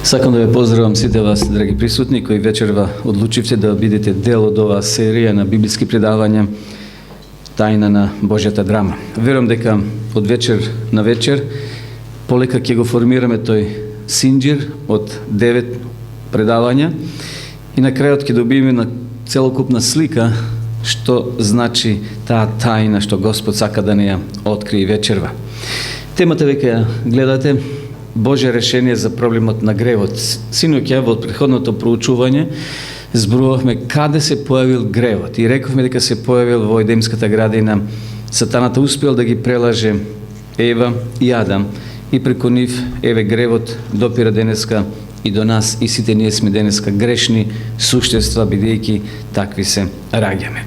Сакам да ве поздравам сите вас, драги присутни, кои вечерва одлучивте да бидете дел од оваа серија на библиски предавања Тајна на Божјата драма. Верувам дека од вечер на вечер полека ќе го формираме тој синџир од 9 предавања и на крајот ќе добиеме на целокупна слика што значи таа тајна што Господ сака да не ја открие вечерва. Темата веќе ја гледате, Божје решение за проблемот на гревот. Синоќа во претходното проучување зборувавме каде се појавил гревот и рековме дека се појавил во Едемската градина. Сатаната успел да ги прелаже Ева и Адам и преку нив еве гревот допира денеска и до нас, и сите ние сме денеска грешни суштества, бидејќи такви се раѓаме.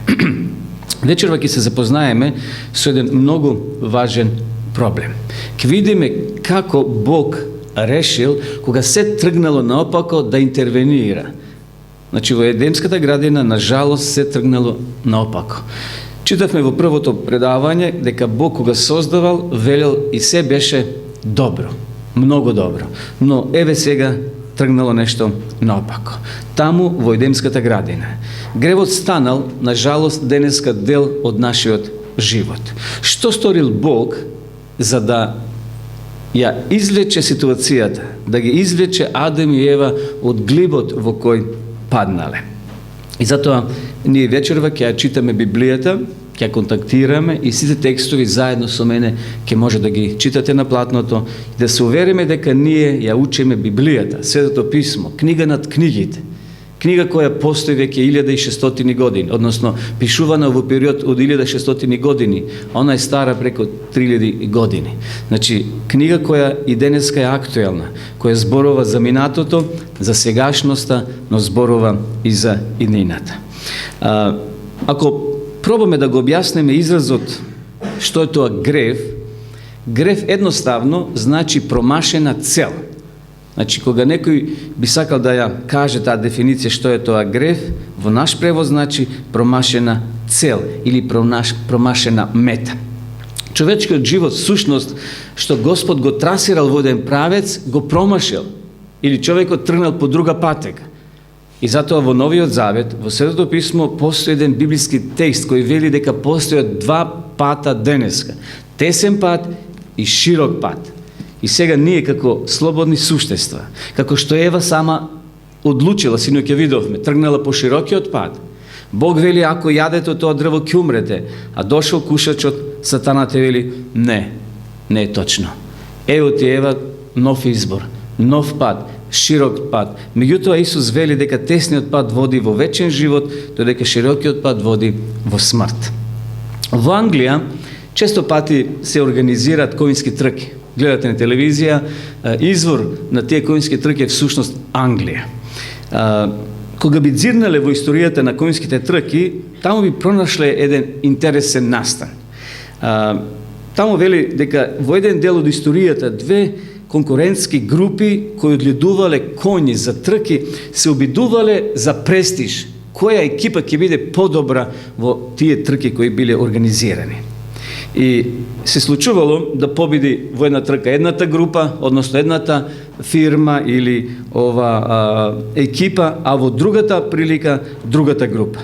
Вечерва ќе се запознаеме со еден многу важен проблем. Ќе видиме како Бог решил, кога се тргнало наопако, да интервенира. Значи, во Едемската градина, на жалост, се тргнало наопако. Читавме во првото предавање дека Бог, кога создавал, велел и се беше добро, многу добро. Но еве сега тргнало нешто наопако. Таму во Едемската градина. Гревот станал, на жалост, денеска дел од нашиот живот. Што сторил Бог за да ја извлече ситуацијата, да ги извлече Адам и Ева од глибот во кој паднале? И затоа ние вечерва ќе ја читаме Библијата, ќе ја контактираме и сите текстови заедно со мене ќе може да ги читате на платното и да се увериме дека ние ја учиме Библијата, Светото писмо, книга над книгите. Книга која постои веќе 1600 години, односно пишувана во период од 1600 години, она е стара преку 3000 години. Значи, книга која и денеска е актуелна, која зборува за минатото, за сегашноста, но зборува и за иднината. Ако пробаме да го објаснеме изразот што е тоа грев, грев едноставно значи промашена цел. Значи, кога некој би сакал да ја каже таа дефиниција што е тоа грев, во наш превод значи промашена цел или промашена мета. Човечкиот живот, сушност, што Господ го трасирал во еден правец, го промашил. Или човекот тргнал по друга патека. И затоа во Новиот Завет, во Светото писмо, постои еден библиски текст кој вели дека постојат два пата денеска. Тесен пат и широк пат. И сега ние како слободни суштества, како што Ева сама одлучила, синоќа видовме, тргнала по широкиот пат. Бог вели, ако јадете од тоа дрво ќе умрете, а дошол кушачот, Сатаната вели, не е точно. Ево ти Ева, нов избор, нов пат, широк пат. Меѓутоа Исус вели дека тесниот пат води во вечен живот, додека широкиот пат води во смрт. Во Англија често пати се организираат конјски трки. Гледате на телевизија, извор на тие конјски трки е всушност Англија. Кога би дзирнале во историјата на конјските трки, таму би пронашле еден интересен настан. Таму вели дека во еден дел од историјата две конкурентски групи кои одледувале коњи за трки се обидувале за престиж. Која екипа ќе биде подобра во тие трки кои биле организирани. И се случувало да победи во една трка едната група, односно едната фирма или екипа, а во другата прилика другата група.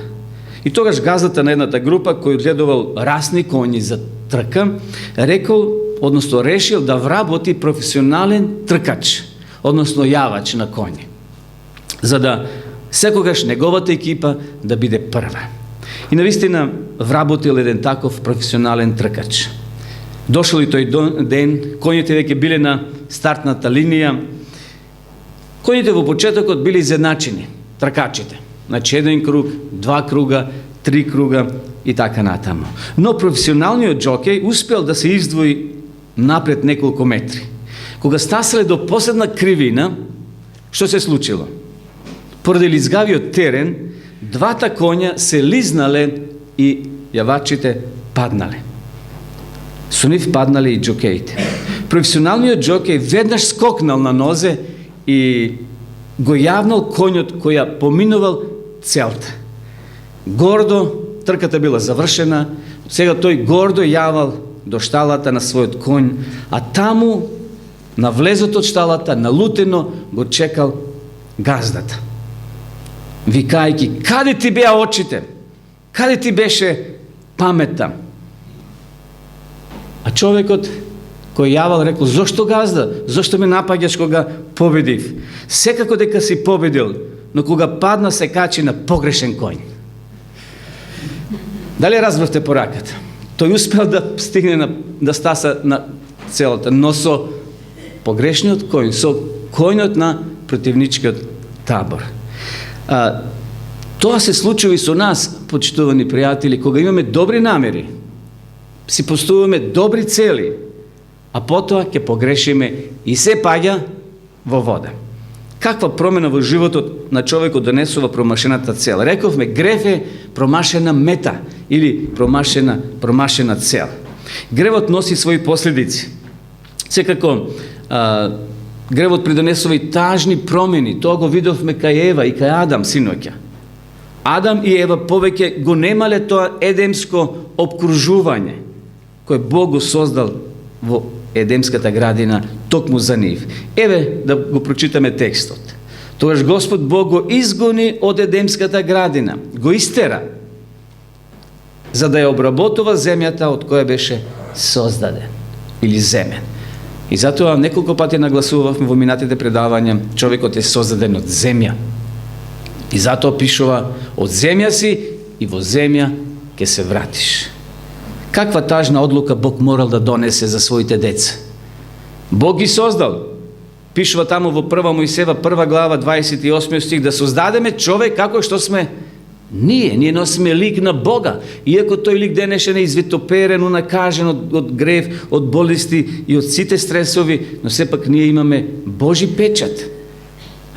И тогаш газата на едната група, кој гледувал расни коњи за трка, рекол, односно решил да вработи професионален тркач, односно јавач на коњи, за да секогаш неговата екипа да биде прва. И навистина вработил еден таков професионален тркач. Дошол и тој ден, коњите веќе биле на стартната линија. Коњите во почетокот биле изедначени, тркачите. Значи, еден круг, два круга, три круга и така натаму. Но професионалниот џокеј успел да се издвои напред неколку метри. Кога стаселе до последна кривина, што се случило? Поради лизгавиот терен, двата коња се лизнале и јавачите паднале. Со нив паднале и џокеите. Професионалниот џокеј веднаш скокнал на нозе и го јавнал коњот кој ја поминувал целта. Гордо, трката била завршена, сега тој гордо јавал до шталата на својот конј, а таму на влезот од шталата, налутено го чекал газдата. Викајки, каде ти беа очите? Каде ти беше паметта? А човекот кој јавал рекол, зошто газда? Зошто ме напаѓаш кога победив? Секако дека си победил, но кога падна се качи на погрешен коњ. Дали разбравте пораката? Тој успел да стигне да стаса на целата, но со погрешниот коњ, со коњот на противничкиот табор. Тоа се случува и со нас, почитувани пријатели, кога имаме добри намери, си поставуваме добри цели, а потоа ќе погрешиме и се паѓа во вода. Каква промена во животот на човекот донесува промашената цел? Рековме, грев е промашена мета или промашена цел. Гревот носи своји последици. Секако, гревот придонесува и тажни промени. Тоа го видовме кај Ева и кај Адам синоќа. Адам и Ева повеќе го немале тоа едемско обкружување кој Бог го создал во Едемската градина токму за нив. Еве да го прочитаме текстот. Тогаш Господ Бог го изгони од Едемската градина, го истера, за да ја обработува земјата од која беше создаден или земен. И затоа неколку пати нагласувавме во минатите предавања, човекот е создаден од земја. И затоа пишува, од земја си и во земја ќе се вратиш. Каква тажна одлука Бог морал да донесе за своите деца. Бог ги создал. Пишува таму во 1 Мојсеева 1 глава 28 стих да создадеме човек како што сме ние носиме лик на Бога. Иако тој лик денешен е извитоперен, унакажен од грев, од болести и од сите стресови, но сепак ние имаме Божи печат.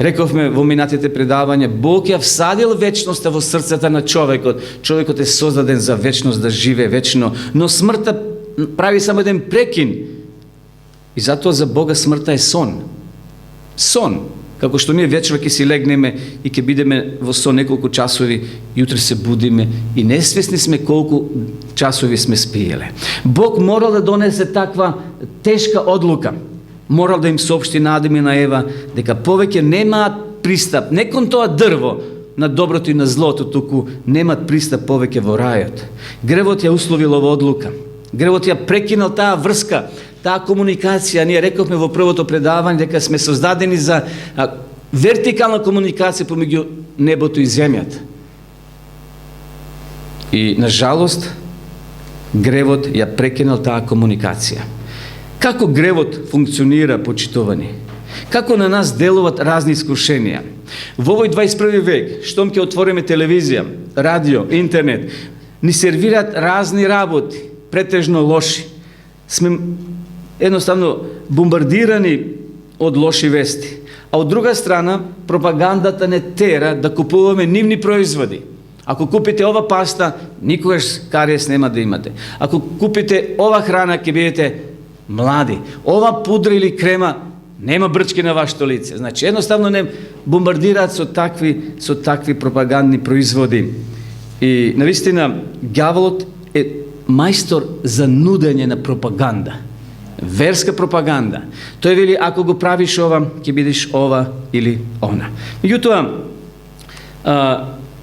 Рековме во минатите предавања, Бог ја всадил вечноста во срцата на човекот. Човекот е создаден за вечност, да живее вечно, но смртта прави само еден прекин. И затоа за Бога смртта е сон. Сон. Како што ние вечер ќе си легнеме и ќе бидеме во сон неколку часови, јутре се будиме и несвесни сме колку часови сме спиеле. Бог морал да донесе таква тешка одлука. Морал да им соопшти на Адам и на Ева дека повеќе немаат пристап не кон тоа дрво на доброто и на злото, туку немаат пристап повеќе во рајот. Гревот ја условил ова одлука. Гревот ја прекинал таа врска, таа комуникација. Ние рековме во првото предавање дека сме создадени за вертикална комуникација помеѓу небото и земјата. И на жалост гревот ја прекинал таа комуникација. Како гревот функционира, почитувани? Како на нас делуват разни искушенија? Во овој 21 век, штом ќе отвориме телевизија, радио, интернет, ни сервираат разни работи, претежно лоши. Сме едноставно бомбардирани од лоши вести. А од друга страна, пропагандата не тера да купуваме нивни производи. Ако купите ова паста, никогаш кариес нема да имате. Ако купите ова храна, ќе бидете млади. Ова пудра или крема нема брчки на вашето лице. Значи, едноставно не бомбардираат со такви пропагандни производи. И навистина, ѓаволот е мајстор за нудење на пропаганда. Верска пропаганда. Тој вели, ако го правиш ова, ќе бидеш ова или она. Меѓутоа,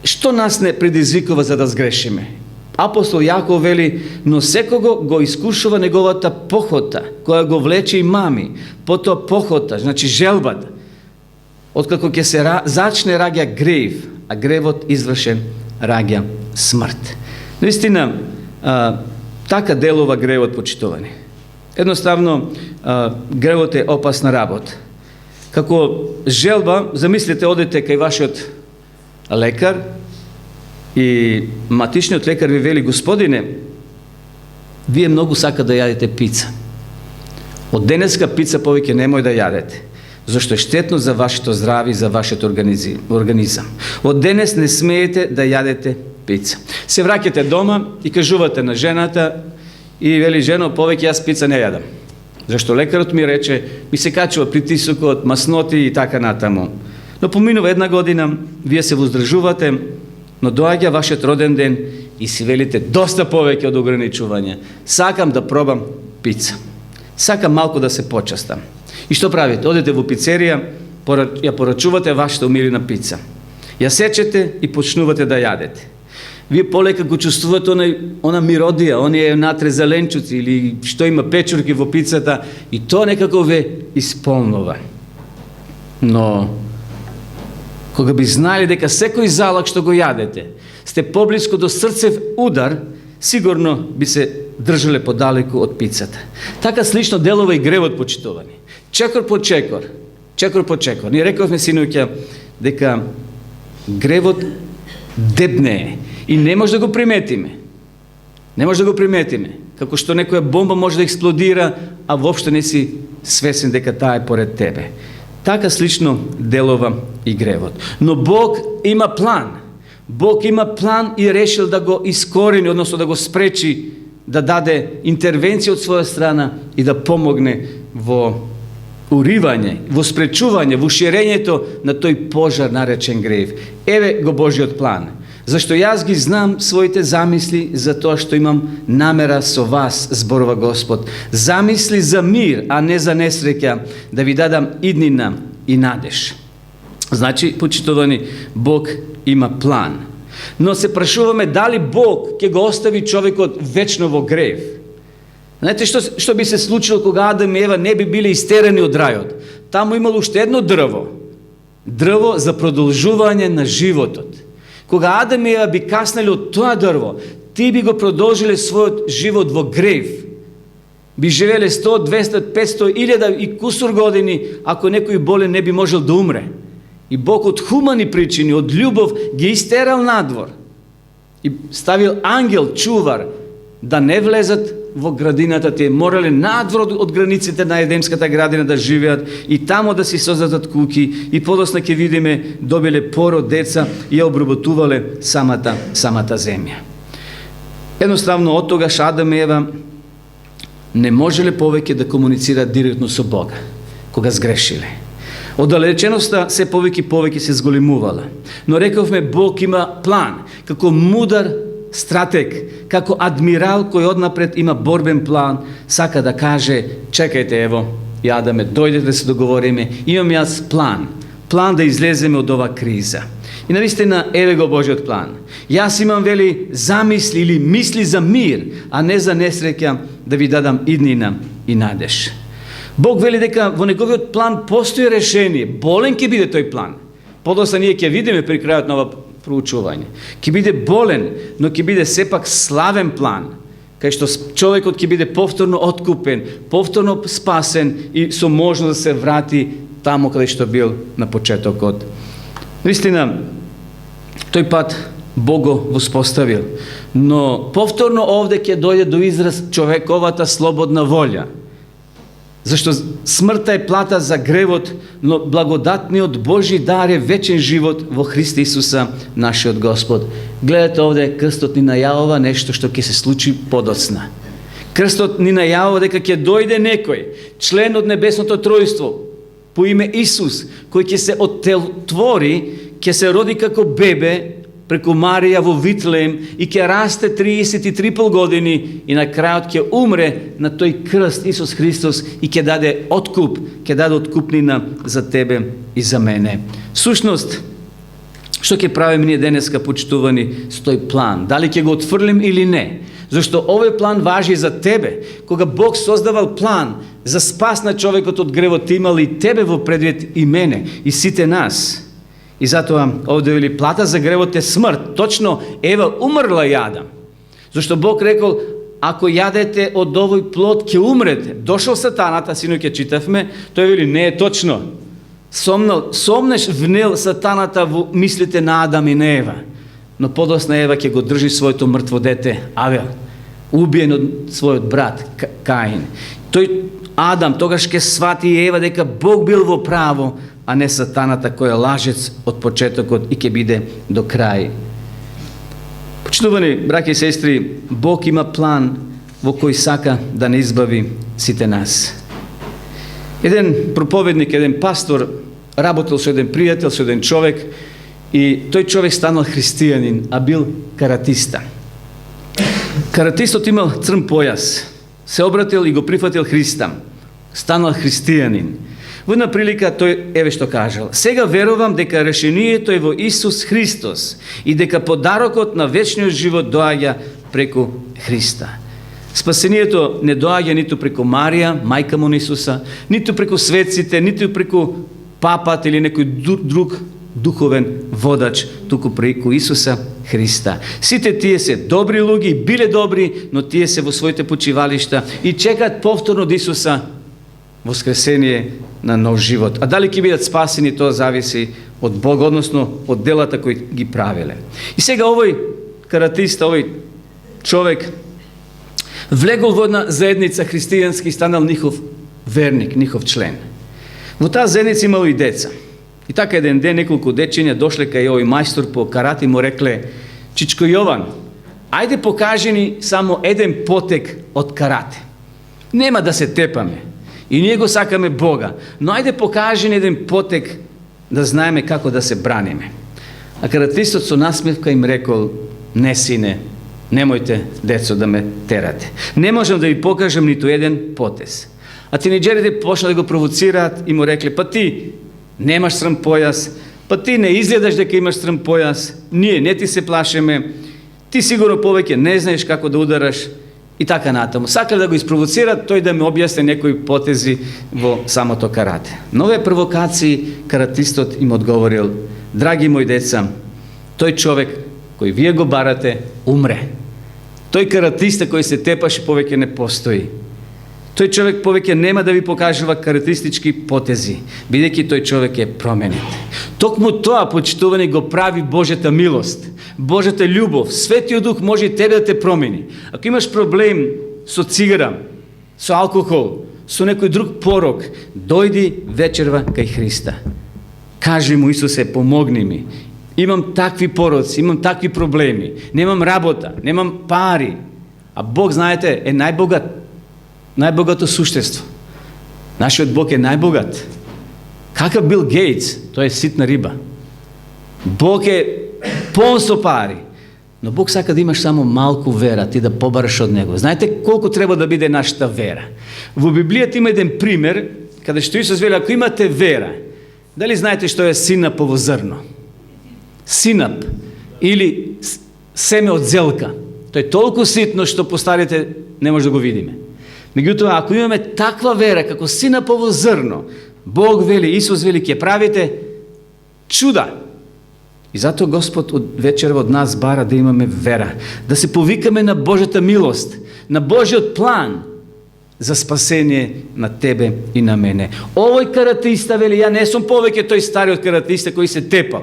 што нас не предизвикува за да сгрешиме? Апостол Јаков вели, но секого го искушува неговата похота, која го влече и мами, потоа похота, значи желбата. Откако ќе се зачне раѓа грев, а гревот извршен раѓа смрт. Наистина, така делува гревот, почитувани. Едноставно, гревот е опасна работа. Како желба, замислите, одете кај вашиот лекар и матичниот лекар ви вели, господине, вие многу сака да јадете пица. Од денеска пица повеќе немој да јадете, зашто е штетно за вашето здравје и за вашето организам. Од денес не смеете да јадете пица. Се враќате дома и кажувате на жената и вели, жено, повеќе јас пица не јадам. Зашто лекарот ми рече, ми се качува притисокот, масноти и така натаму. Но поминува една година, вие се воздржувате, но доаѓа вашиот роден ден и си велите доста повеќе од ограничување. Сакам да пробам пица. Сакам малку да се почастам. И што правите? Одете во пицерија, ја порачувате вашата умирена пица. Ја сечете и почнувате да јадете. Вие полека го чувствувате она миродија, оние натре зеленчуци или што има печурки во пицата и тоа некако ве исполнува. Но кога би знали дека секој залак што го јадете, сте поблиску до срцев удар, сигурно би се држале подалеку од пицата. Така слично делува и гревот, почитувани. Чекор по чекор. Ние рековме синоќа дека гревот дебнее и не може да го приметиме. Како што некоја бомба може да експлодира, а воопшто не си свесен дека таа е поред тебе. Така слично делува и гревот. Но Бог има план. Бог има план и решил да го искорени, односно да го спречи, да даде интервенција од своја страна и да помогне во уривање, во спречување, во ширењето на тој пожар наречен грев. Еве го Божиот план. Зашто јас ги знам своите замисли за тоа што имам намера со вас, зборува Господ. Замисли за мир, а не за несреќа, да ви дадам иднина и надеж. Значи, почитувани, Бог има план. Но се прашуваме дали Бог ќе го остави човекот вечно во грев. Знаете што би се случило кога Адам и Ева не би биле истерани од рајот? Таму имало уште едно дрво. Дрво за продолжување на животот. Кога Адам и Ева би каснали од тоа дрво, ти би го продолжиле својот живот во грев. Би живеле 100, 200, 500, 1000 и кусур години, ако некој болен не би можел да умре. И Бог од хумани причини, од љубов, ги истерал надвор. И ставил ангел, чувар, да не влезат во градината, тие морале надвор од границите на Едемската градина да живеат и тамо да си создадат куќи и подосна ќе видиме добиле пород, деца и ја обработувале самата земја. Едноставно од тогаш Адам и Ева не можеле повеќе да комуницираат директно со Бога кога сгрешиле. Оддалеченоста се повеќе се зголемувала. Но рековме Бог има план, како мудар стратег, како адмирал кој однапред има борбен план, сака да каже: чекајте, ево, јадаме, дојдете да се договориме, имам јас план да излеземе од ова криза. И навистина еве го Божиот план. Јас имам, вели, замисли или мисли за мир, а не за несреќа, да ви дадам иднина и надеж. Бог вели дека во неговиот план постои решение. Болен ќе биде тој план. Подоцна ние ќе видиме при крајот на ова проучување. Ќе биде болен, но ќе биде сепак славен план, кај што човекот ќе биде повторно откупен, повторно спасен и со можност да се врати тамо каде што бил на почетокот. Наистина, тој пат Бог го воспоставил, но повторно овде ќе дојде до израз човековата слободна волја. Зашто смртта е плата за гревот, но благодатниот Божи дар е вечен живот во Христа Исуса, нашиот Господ. Гледате овде, крстот ни најавува нешто што ќе се случи подоцна. Крстот ни најавува дека ќе дојде некој, член од небесното тројство, по име Исус, кој ќе се оттелотвори, ќе се роди како бебе преку Марија во Витлеем и ќе расте 33,5 години и на крајот ќе умре на тој крст Исус Христос и ќе даде откупнина за тебе и за мене. Сушност, што ќе правиме ние денеска, почитувани, со тој план? Дали ќе го отфрлим или не? Зашто овој план важи за тебе. Кога Бог создавал план за спас на човекот од гревот, имал и тебе во предвид и мене, и сите нас. И затоа овде вели плата за гревот е смрт. Точно Ева умрла и Адам. Зашто Бог рекол: ако јадете од овој плод ќе умрете. Дошол сатаната, синоќа читавме, тој вели не е точно. Сомнеш внел сатаната во мислите на Адам и на Ева. Но подосна Ева ќе го држи своето мртво дете Авел, убиен од својот брат Каин. Тој Адам тогаш ќе свати Ева дека Бог бил во право, а не сатаната кој е лажец од почетокот и ќе биде до крај. Почитувани браќи и сестри, Бог има план во кој сака да не избави сите нас. Еден проповедник, еден пастор работел со еден пријател, со еден човек, и тој човек станал христијанин, а бил каратиста. Каратистот имал црн појас, се обратил и го прифатил Христа, станал христијанин. Во една прилика тој еве што кажал: сега верувам дека решението е во Исус Христос и дека подарокот на вечниот живот доаѓа преку Христа. Спасението не доаѓа ниту преку Марија, мајка му на Исуса, ниту преку светците, ниту преку папат или некој друг духовен водач, туку преку Исуса Христа. Сите тие се добри луѓе, биле добри, но тие се во своите почивалишта и чекаат повторно од Исуса воскресение на нов живот. А дали ќе бидат спасени, тоа зависи од Бог, односно од делата кои ги правиле. И сега овој каратиста, овој човек влегол во една заедница христијански и станал нихов верник, нихов член. Во таа заедница имало и деца. И така еден ден неколку дечиња дошле кај овој мајстор по карате и му рекле: Чичко Јован, ајде покажи ни само еден потек од карате. Нема да се тепаме. И ние го сакаме Бога, но ајде покажи ни еден потек да знаеме како да се браниме. А каратистот со насмевка им рекол: не, сине, немојте, децо, да ме терате. Не можам да ви покажам ниту еден потез. А тинеџерите почнали да го провоцираат и му рекле: па ти немаш срам појас, па ти не изгледаш дека имаш срам појас, ние не ти се плашеме, ти сигурно повеќе не знаеш како да удараш, и така натаму. Сакале да го испровоцираат тој да ме објасни некои потези во самото карате. На овие провокации каратистот им одговорил: драги мои деца, тој човек кој вие го барате умре. Тој каратиста кој се тепаше повеќе не постои. Тој човек повеќе нема да ви покажува каратистички потези, бидејќи тој човек е променет. Токму тоа, почитувани, го прави Божјата милост, Божјата љубов. Светиот Дух може и тебе да те промени. Ако имаш проблем со цигара, со алкохол, со некој друг порок, дојди вечерва кај Христа. Кажи му: Исусе, помогни ми. Имам такви пороци, имам такви проблеми, немам работа, немам пари. А Бог, знаете, е најбогато суштество. Нашиот Бог е најбогат. Какав Бил Гейтс, тој е ситна риба. Бог е полн со пари. Но Бог сака да имаш само малку вера, ти да побараш од Него. Знаете колку треба да биде нашата вера? Во Библијата има еден пример, каде што Исус вели: ако имате вера, дали знаете што е синапово зрно? Синап или семе од зелка. Тоа е толку ситно што по старите не може да го видиме. Меѓутоа, ако имаме таква вера како синапово зрно, Бог вели, Исус вели, ќе правите чуда. И затоа Господ од вечерва од нас бара да имаме вера, да се повикаме на Божјата милост, на Божјиот план за спасение на тебе и на мене. Овој каратиста вели: ја не сум повеќе тој стариот каратиста кој се тепал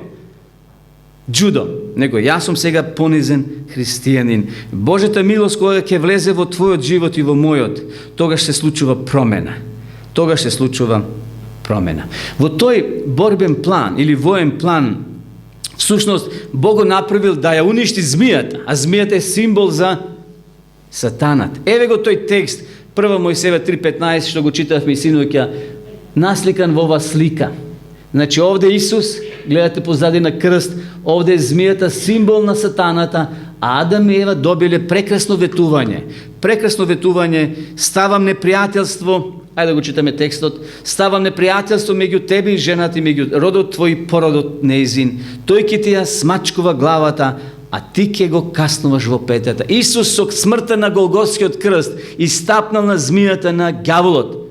джудо, него јас сум сега понизен христијанин. Божјата милост кога ќе влезе во твојот живот и во мојот, тогаш се случува промена. Тогаш се случува промена. Во тој борбен план или воен план, всушност Бог го направил да ја уништи змијата, а змијата е символ за сатанат. Еве го тој текст, 1 Мојсеева 3:15, што го читавме и синоќа, насликан во ова слика. Значи овде Исус, гледате позади на крст, овде е змијата, символ на сатаната, а Адам и Ева добиле прекрасно ветување. Прекрасно ветување: ставам непријателство, ајде да го читаме текстот, ставам непријателство меѓу тебе и жената и меѓу родот твој и породот нејзин. Тој ќе ти ја смачкува главата, а ти ќе го каснуваш во петата. Исус со смртта на Голготскиот крст истапнал на змијата, на ѓаволот.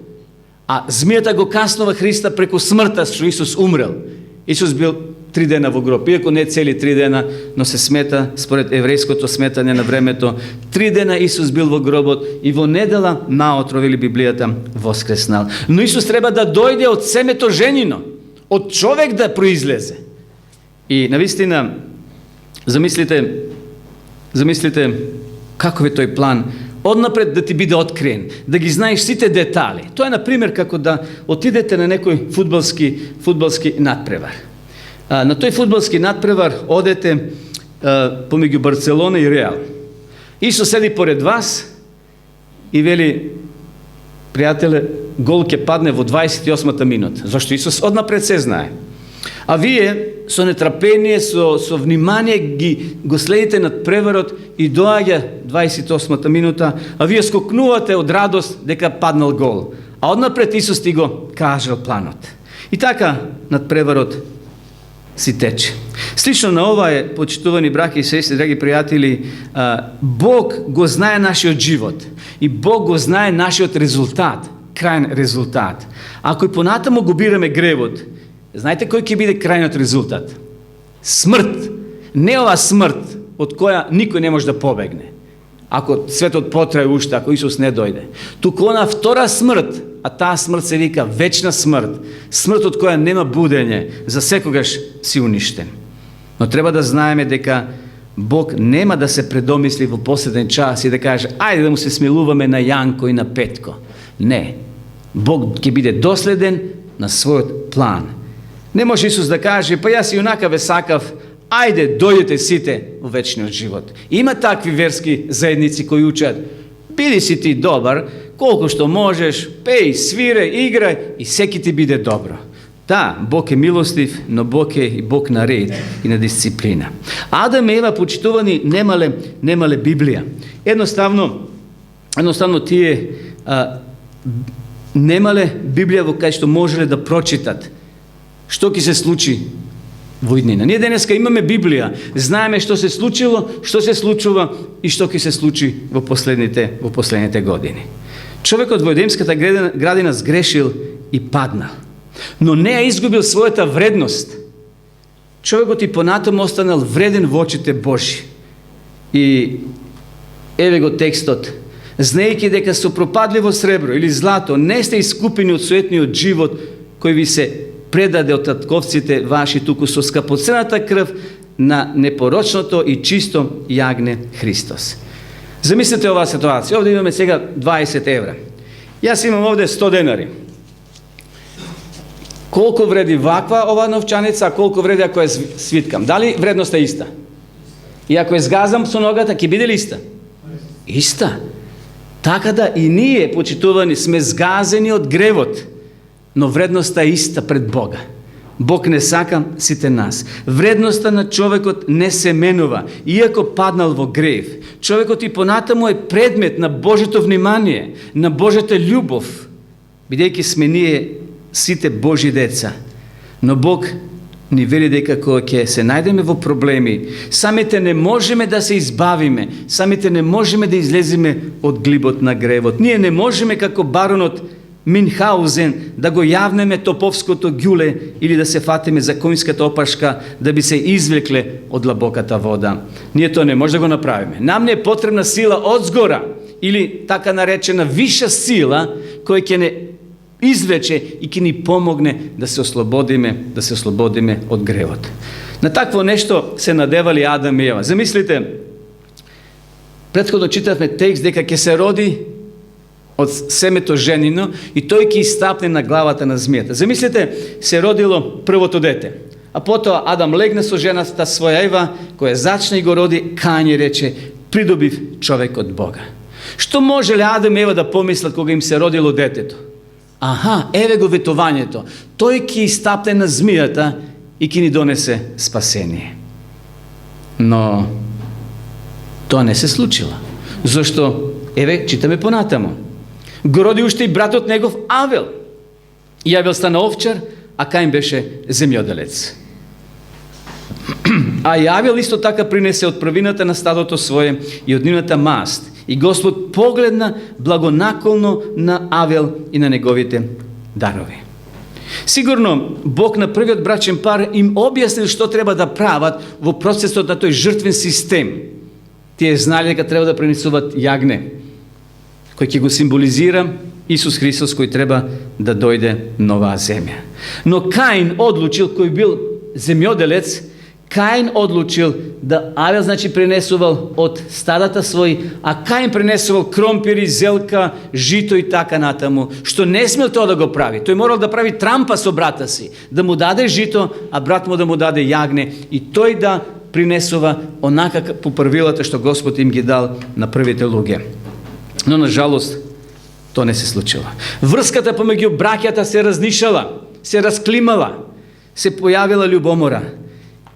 А змијата го каснува Христа преку смртта, што Исус умрел. Исус бил 3 дена во гроб, иако не цели 3 дена, но се смета, според еврејското сметање на времето, 3 дена Исус бил во гробот и во недела наутро, вели Библијата, воскреснал. Но Исус треба да дојде од семето женино, од човек да произлезе. И навистина, замислите каков е тој план, однапред да ти биде откриен, да ги знаеш сите детали. Тоа е, например, како да отидете на некој фудбалски надпревар. На тој фудбалски надпревар одете помеѓу Барселона и Реал. Исус седи поред вас и вели: пријателе, гол ќе падне во 28-та минута. Зашто Исус однапред се знае. А вие со нетрпение, со внимание го следите над преварот и доаѓа 28-та минута, а вие скокнувате од радост дека паднал гол. a odnapred Исус ти го кажал планот. И така над преварот си тече. Слично на ова е, почитувани браќа и сестри, драги пријатели, Бог го знае нашиот живот и Бог го знае нашиот резултат, крајен резултат. Ако и понатамо го бираме гревот, знаете кој ќе биде крајниот резултат? Смрт. Не ова смрт од која никој не може да побегне. Ако светот потрае уште, ако Исус не дојде. Туку она втора смрт, а таа смрт се вика вечна смрт, смрт од која нема будење, за секогаш си уништен. Но треба да знаеме дека Бог нема да се предомисли во последен час и да каже, ајде да му се смилуваме на Јанко и на Петко. Не. Бог ќе биде доследен на својот план. Не може Исус да каже, па јас и онака ве сакав, ајде, дојдете сите во вечниот живот. Има такви верски заедници кои учат, биди си ти добар, колку што можеш, пеј, свире, играј и секи ти биде добро. Да, Бог е милостив, но Бог е и Бог на ред и на дисциплина. Адам и Ева, почитувани, немале Библија. Едноставно тие немале Библија во кај што можеле да прочитат што ќе се случи во иднина. Ние денеска имаме Библија, знаеме што се случило, што се случува и што ќе се случи во последните години. Човекот во Едемската градина сгрешил и паднал, но не ја изгубил својата вредност. Човекот и понатаму останал вреден во очите Божи. И еве го текстот. Знаејќи дека со пропадливо сребро или злато не сте искупени од суетниот живот кој ви се предаде од татковците ваши, туку со скапоцената крв на непорочното и чисто јагне Христос. Замислете оваа ситуација. Овде имаме сега 20 евра. Јас имам овде 100 денари. Колку вреди ваква ова новчаница, а колку вреди ако ја свиткам? Дали вредноста е иста? И ако ја згазам со ногата, ќе биде ли иста? Иста. Така да и ние, почитувани, сме згазени од гревот, но вредноста е иста пред Бога. Бог не сака сите нас. Вредноста на човекот не се менува, иако паднал во грев. Човекот и понатаму е предмет на Божето внимание, на Божјата љубов, бидејќи сме ние сите Божји деца. Но Бог ни вели дека кога ќе се најдеме во проблеми, самите не можеме да се избавиме, самите не можеме да излеземе од глибот на гревот. Ние не можеме како баронот Минхаузен да го јавнеме топовското ѓуле или да се фатиме за конјската опашка да би се извлекле од длабоката вода. Ние тоа не може да го направиме. Нам не е потребна сила одзгора или така наречена виша сила која ќе не извлече и ќе ни помогне да се ослободиме од гревот. На такво нешто се надевали Адам и Ева. Замислите, претходно читавме текст дека ќе се роди од семето женино и тој ќе истапне на главата на змијата. Замислите, се родило првото дете, а потоа Адам легна со жената своја Ева, која зачна и го роди, Каин и рече, придобив човек од Бога. Што можеле Адам и Ева да помислат кога им се родило детето? Аха, еве го ветувањето. Тој ќе истапне на змијата и ќе ни донесе спасение. Но тоа не се случило. Зошто? Еве, читаме понатамо. Го роди уште и братот негов Авел. И Авел стана овчар, а Каин беше земјоделец. А и Авел исто така принесе од првината на стадото свое и од нивната маст. И Господ погледна благонаколно на Авел и на неговите дарови. Сигурно Бог на првиот брачен пар им објаснил што треба да прават во процесот на тој жртвен систем. Тие знали дека треба да принесуват јагне, кој ќе го символизира Исус Христос, кој треба да дојде на оваа земја. Но Каин одлучил, кој бил земјоделец, Каин одлучил да Авел, значи, пренесувал од стадата свој, а Каин пренесувал кромпири, зелка, жито и така натаму, што не смел тоа да го прави. Тој морал да прави трампа со брата си, да му даде жито, а брат му да му даде јагне и тој да принесува онака по правилата што Господ им ги дал на првите луѓе. Но, на жалост, тоа не се случило. Врската помеѓу браќата се разнишала, се расклимала, се појавила љубомора.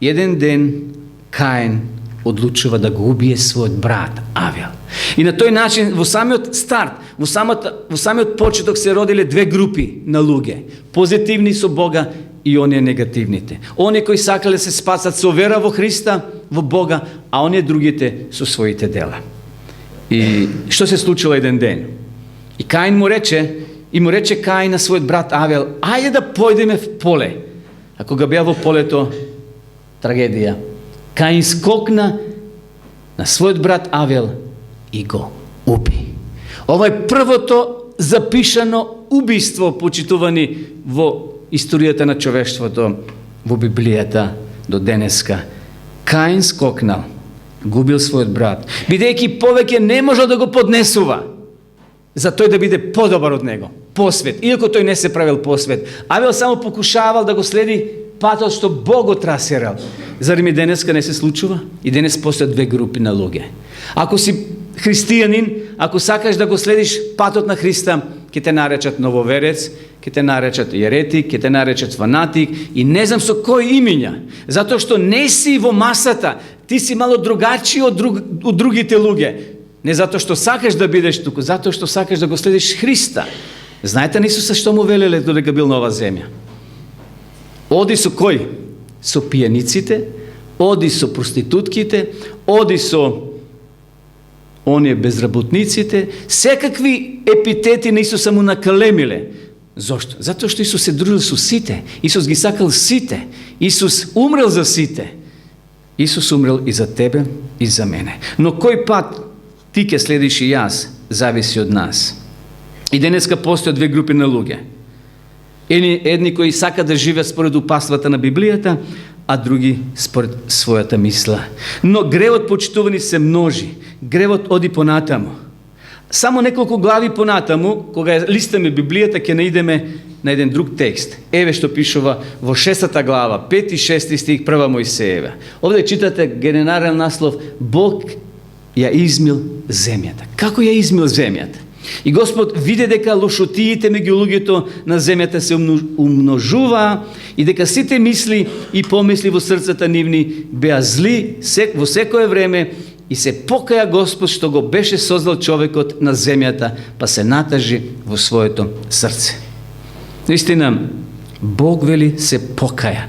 Еден ден Каин одлучува да го убие својот брат Авел. И на тој начин, во самиот старт, во самиот почеток се родиле две групи на луѓе. Позитивни со Бога и оние негативните. Оние кои сакале се спасат со вера во Христа, во Бога, а оние другите со своите дела. И што се случило еден ден? И Каин му рече Каин на својот брат Авел, ајде да појдеме в поле. А кога беа во полето, трагедија. Каин скокна на својот брат Авел и го уби. Ова е првото запишано убиство, почитувани во историјата на човештвото, во Библијата до денеска. Каин скокнал, губил својот брат, бидејќи повеќе не можел да го поднесува, за тој да биде подобар од него, посвет, иако тој не се правил посвет. Авел само покушавал да го следи патот што Бог го трасирал. Заради ми денеска не се случува? И денес постојат две групи на луѓе. Ако си христијанин, ако сакаш да го следиш патот на Христа, ќе те наречат нововерец, ќе те наречат еретик, ќе те наречат фанатик и не знам со кои имиња. Затоа што не си во масата, ти си мало другачи од другите луѓе. Не затоа што сакаш да бидеш туку, затоа што сакаш да го следиш Христа. Знаете на Исуса што му велеле додека бил на оваа земја? Оди со кој? Со пијаниците, оди со проститутките, оди со оние безработниците, секакви епитети на Исуса му накалемиле. Зошто? Затоа што Исус се дружил со сите. Исус ги сакал сите. Исус умрел за сите. Исус умрел и за тебе, и за мене. Но кој пат ти ке следиш и јас, зависи од нас. И денеска постојат две групи на луѓе. Едни кои сакат да живеат според упатствата на Библијата, а други според својата мисла. Но гревот, почитувани, се множи. Гревот оди понатаму. Само неколку глави понатаму, кога листаме Библијата, ќе наидеме на еден друг текст. Еве што пишува во 6 глава, 5 и 6 стих, 1 Мојсеева. Овде читате генерален наслов Бог ја измил земјата. Како ја измил земјата? И Господ виде дека лошотиите меѓу луѓето на земјата се умножуваа и дека сите мисли и помисли во срцата нивни беа зли во секое време и се покаја Господ што го беше создал човекот на земјата, па се натажи во своето срце. Наистина, Бог вели се покаја.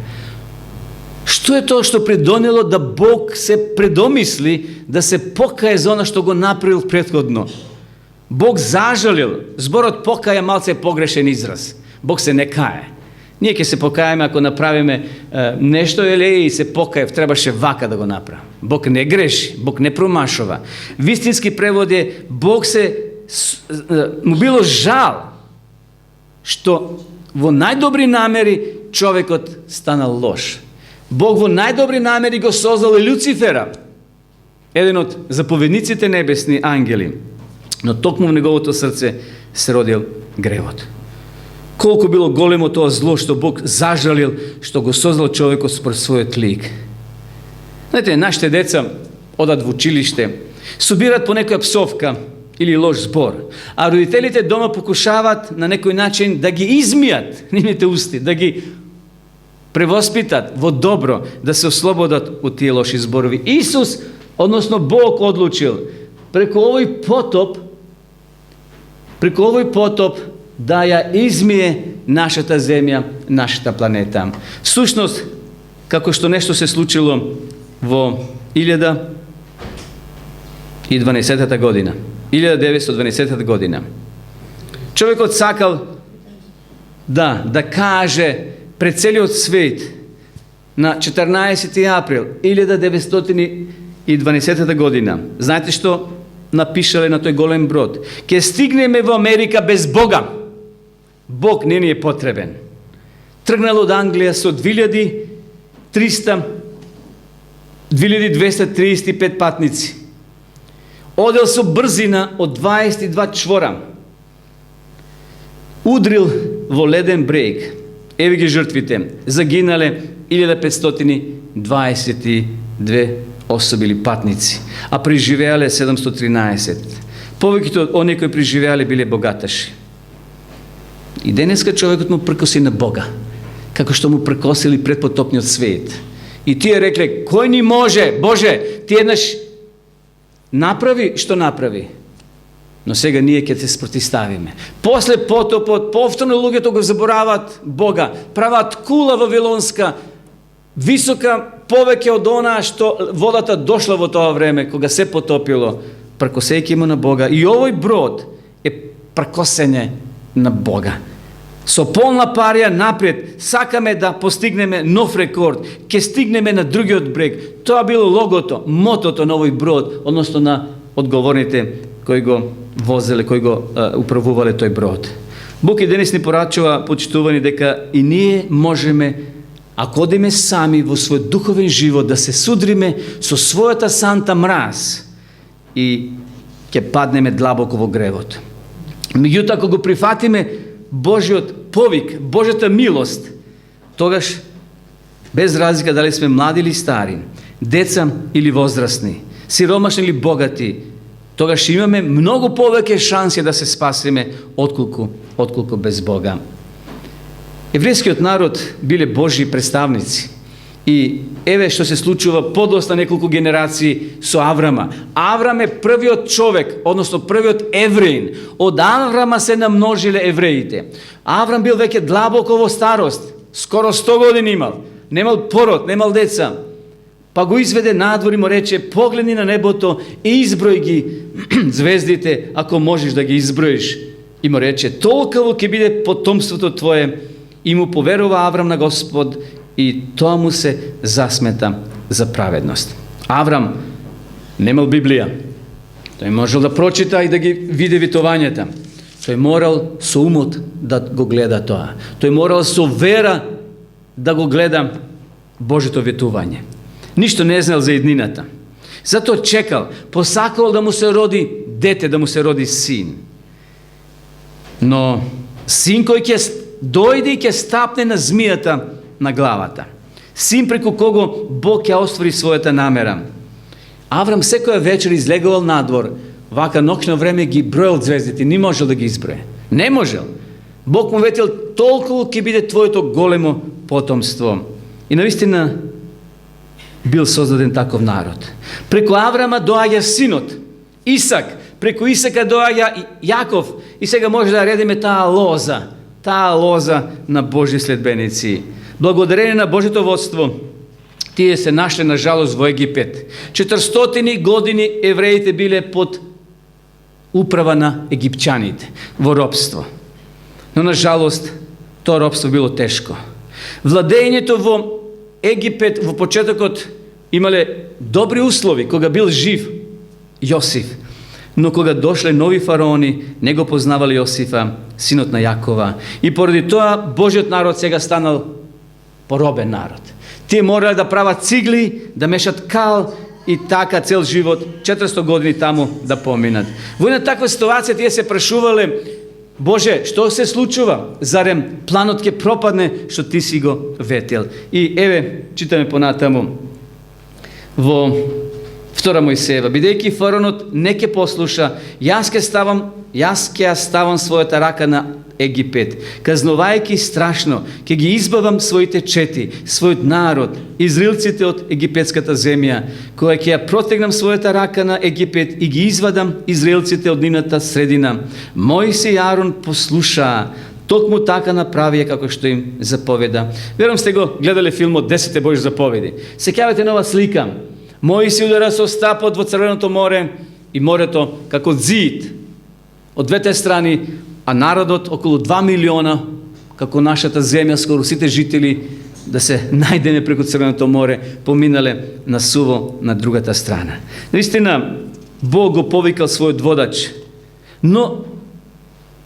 Што е тоа што предонело да Бог се предомисли да се покае за она што го направил предходно? Бог зажалил. Зборот покаја малце погрешен израз. Бог се не кае. Ние ќе се покаеме ако направиме нешто и се покаев, требаше вака да го направи. Бог не греши, Бог не промашува. Вистински превод е Бог му било жал што во најдобри намери човекот станал лош. Бог во најдобри намери го создал и Люцифера, еден од заповедниците небесни ангели. Но токму в неговото срце се родил гревот. Колку било големо тоа зло што Бог зажалил што го создал човекот според својот лик. Знаете, нашите деца одат во училиште, собираат по некоја псовка или лош збор, а родителите дома покушаваат на некој начин да ги измијат нивните усти, да ги превоспитат во добро, да се ослободат од тие лоши зборови. Исус, односно Бог одлучил преку овој потоп да ја измие нашата земја, нашата планета. Сушност, како што нешто се случило во 1912 година. 1912 година. Човекот сакал да каже пред целиот свет на 14 април 1912 година. Знаете што напишале на тој голем брод? Ке стигнеме во Америка без Бога. Бог не ни е потребен. Тргнал од Англија со 2235 патници. Одел со брзина од 22 чвора. Удрил во леден брег. Еве ги жртвите. Загинале 1522 особи или патници, а преживеале 713. Повеќето од оние кои преживеале биле богаташи. И денеска човекот му прекоси на Бога, како што му прекосили предпотопниот свет. И тие рекле, кој ни може, Боже, ти еднаш направи што направи, но сега ние ќе се спротиставиме. После потопот, повторно луѓето го заборават Бога, прават кула вавилонска, висока, повеќе од онаа што водата дошла во тоа време, кога се потопило, пркосејќи му на Бога. И овој брод е пркосење на Бога. Со полна парија напред, сакаме да постигнеме нов рекорд, ќе стигнеме на другиот брег. Тоа било логото, мотото на овој брод, односно на одговорните кои го возеле, кои го управувале тој брод. Бог и денес ни порачува, почитувани, дека и ние можеме, ако одиме сами во свој духовен живот, да се судриме со својата санта мраз и ќе паднеме длабоко во гревот. Меѓутоа, ако го прифатиме Божиот повик, Божјата милост, тогаш, без разлика дали сме млади или стари, деца или возрастни, сиромашни или богати, тогаш имаме многу повеќе шанси да се спасиме отколку без Бога. Еврејскиот народ биле Божји представници. И еве што се случува подоста неколку генерации со Аврама. Аврам е првиот човек, односно првиот евреин. Од Аврама се намножиле евреите. Аврам бил веќе длабоко во старост, скоро 100 години имал. Немал пород, немал деца. Па го изведе надвор и му рече: погледни на небото и изброј ги звездите, ако можеш да ги изброиш. И му рече: толкаво ќе биде потомството твое. И му поверува Аврам на Господ, и тоа му се засмета за праведност. Аврам немал Библија. Тој можел да прочита и да ги види витувањата. Тој морал со умот да го гледа тоа. Тој морал со вера да го гледа Божето ветување. Ништо не знал за иднината. Затоа чекал, посакал да му се роди дете, да му се роди син. Но син кој ќе дојде и ќе стапне на змијата на главата. Син преку кого Бог ќе оствари својата намера. Аврам секоја вечер излегувал надвор, вака ноќно време ги броел звездите, не можел да ги изброje. Не можел. Бог му ветил: толку ќе биде твоето големо потомство. И навистина бил создаден таков народ. Преку Аврама доаѓа синот Исак, преку Исака доаѓа Јаков, и сега може да редиме таа лоза на Божји следбеници. Благодарение на Божјото водство, тие се нашле на жалост во Египет. 400 години евреите биле под управа на египчаните, во робство. Но на жалост, тоа робство било тешко. Владењето во Египет во почетокот имале добри услови кога бил жив Јосиф. Но кога дошле нови фараони, не го познавали Јосифа, синот на Јакова. И поради тоа Божиот народ сега станал поробен народ. Тие морале да прават цигли, да мешат кал и така цел живот, 400 години таму да поминат. Во една таква ситуација тие се прашувале: Боже, што се случува? Зарем планот ќе пропадне што ти си го ветил? И еве, читаме понатаму во 2 Мојсеева: бидејќи фараонот не ќе послуша, јас ќе ставам својата рака на Египет, казнувајќи страшно, ќе ги избавам своите чети, својот народ, израелците од египетската земја, која ќе ја протегнам својата рака на Египет и ги извадам израелците од нивната средина. Мојсе и Арон послушаа, токму така направија како што им заповеда. Верувам сте го гледале филмот 10 Божји заповеди. Сеќавате нова слика. Мојсе удара со стапот во Црвеното море и морето како зид од двете страни, а народот околу 2 милиона, како нашата земја, скоро сите жители да се најдеме преку Црвеното море, поминале на суво на другата страна. Наистина, Бог го повикал својот водач, но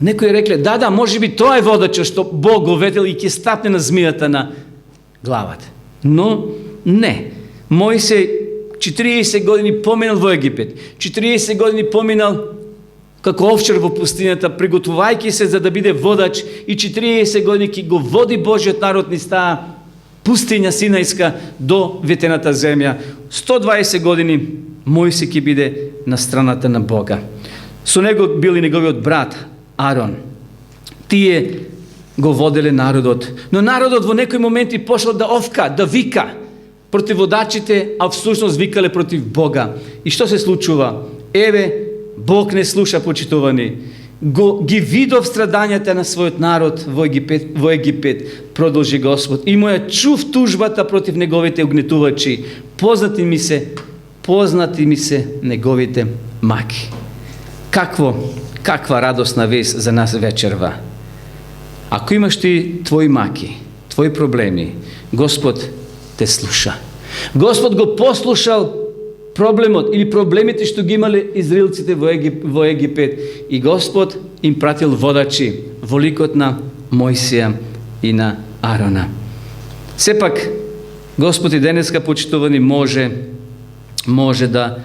некои рекле: да, може би тоа е водачот што Бог го ветил и ќе стапне на змијата на главата. Но не. Мојсей 40 години поминал во Египет, 40 години поминал како овчар во пустината, приготвувајќи се за да биде водач, и 40 години ќе го води Божјиот народ низ таа пустиња Синајска до ветената земја. 120 години Мојсе ќе биде на страната на Бога. Со него бил и неговиот брат Арон. Тие го воделе народот, но народот во некои моменти почнал да овка, да вика: против водачите, а всушност викале против Бога. И што се случува? Еве, Бог не слуша, почитувани. Ги видов страдањата на својот народ во Египет, продолжи Господ. И му ја чув тужбата против неговите угнетувачи. Познати ми се неговите маки. Каква радосна вест за нас вечерва. Ако имаш ти твои маки, твои проблеми, Господ те слуша. Господ го послушал проблемот или проблемите што ги имале израелците во Египет, и Господ им пратил водачи во ликот на Мојсија и на Арона. Сепак Господ и денеска, почитувани, може да